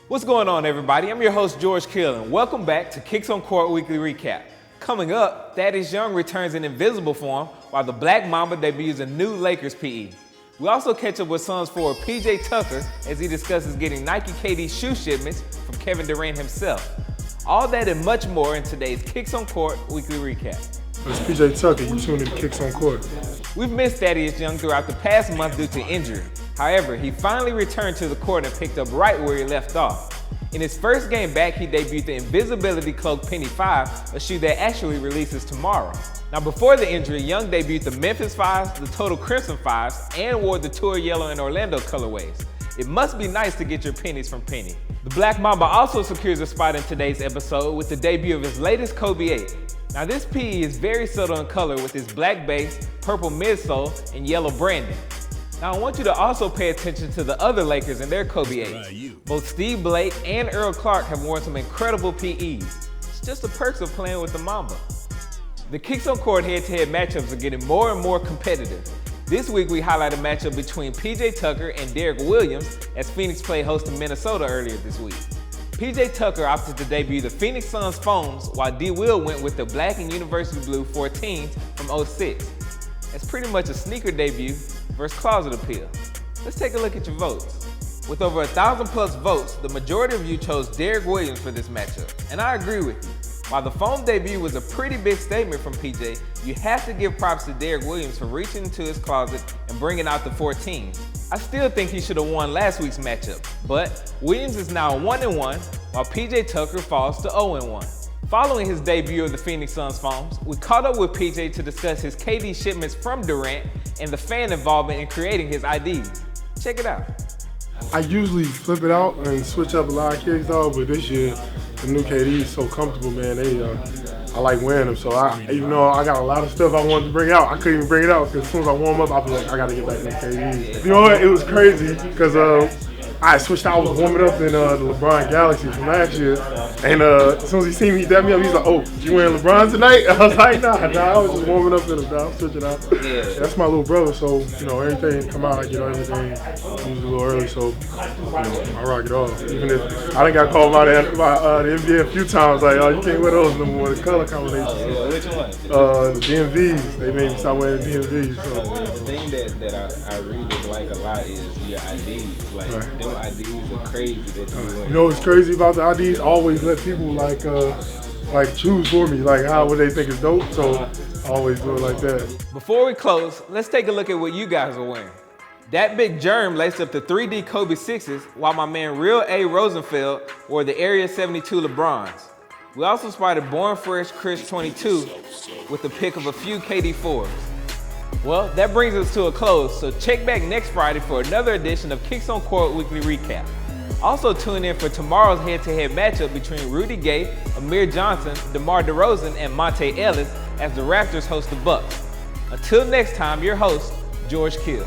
What's going on, everybody? I'm your host, George Kill, and welcome back to Kicks on Court Weekly Recap. Coming up, Thaddeus Young returns in invisible form, while the Black Mamba debuts a new Lakers PE. We also catch up with Suns forward PJ Tucker as he discusses getting NikeiDs shoe shipments from Kevin Durant himself. All that and much more in today's Kicks on Court Weekly Recap. It's PJ Tucker, you tuned in to Kicks on Court. We've missed Thaddeus Young throughout the past month due to injury. However, he finally returned to the court and picked up right where he left off. In his first game back, he debuted the Invisibility Cloak Penny 5, a shoe that actually releases tomorrow. Now, before the injury, Young debuted the Memphis 5s, the Total Crimson 5s, and wore the Tour Yellow and Orlando colorways. It must be nice to get your pennies from Penny. The Black Mamba also secures a spot in today's episode with the debut of his latest Kobe 8. Now, this PE is very subtle in color with its black base, purple midsole, and yellow branding. Now, I want you to also pay attention to the other Lakers and their Kobe 8s. Both Steve Blake and Earl Clark have worn some incredible PEs. It's just the perks of playing with the Mamba. The Kicks on Court head-to-head matchups are getting more and more competitive. This week, we highlight a matchup between PJ Tucker and Derek Williams as Phoenix played host to Minnesota earlier this week. PJ Tucker opted to debut the Phoenix Suns foams, while D. Will went with the black and university blue 14s from 06. It's pretty much a sneaker debut versus closet appeal. Let's take a look at your votes. With over 1,000 plus votes, the majority of you chose Derek Williams for this matchup, and I agree with you. While the foam debut was a pretty big statement from PJ, you have to give props to Derek Williams for reaching into his closet and bringing out the 14s. I still think he should have won last week's matchup, but Williams is now 1-1, while PJ Tucker falls to 0-1. Following his debut of the Phoenix Suns foams, we caught up with PJ to discuss his KD shipments from Durant and the fan involvement in creating his IDs. Check it out. I usually flip it out and switch up a lot of kicks though, but this year the new KD is so comfortable, man. I like wearing them, so even though I got a lot of stuff I wanted to bring out, I couldn't even bring it out because as soon as I warm up, I'll be like, I gotta get back to the KDs. You know what? It was crazy because I switched out. I was warming up in the LeBron Galaxy from last year, and as soon as he seen me, he dapped me up. He's like, "Oh, you wearing LeBron tonight?" I was like, "Nah, I was just warming up in them. I'm switching out." Yeah, that's my little brother, so everything come out, I get everything usually a little early, so I rock it off. Even if I done got called by the NBA a few times, like, "Oh, you can't wear those no more." The color combinations. Which one? The DMVs. They made me stop wearing the DMVs. So. The thing that I really like a lot is your IDs. Like, them IDs are crazy that you wear. You know what's crazy about the IDs? I always let people like choose for me, like what they think is dope. So I always do it like that. Before we close, let's take a look at what you guys are wearing. That Big Germ laced up the 3D Kobe 6s, while my man Real A Rosenfeld wore the Area 72 LeBrons. We also spotted Born Fresh Chris 22 with the pick of a few KD 4s. Well, that brings us to a close, so check back next Friday for another edition of Kicks on Court Weekly Recap. Also tune in for tomorrow's head-to-head matchup between Rudy Gay, Amir Johnson, DeMar DeRozan, and Monte Ellis as the Raptors host the Bucks. Until next time, your host, George Kill.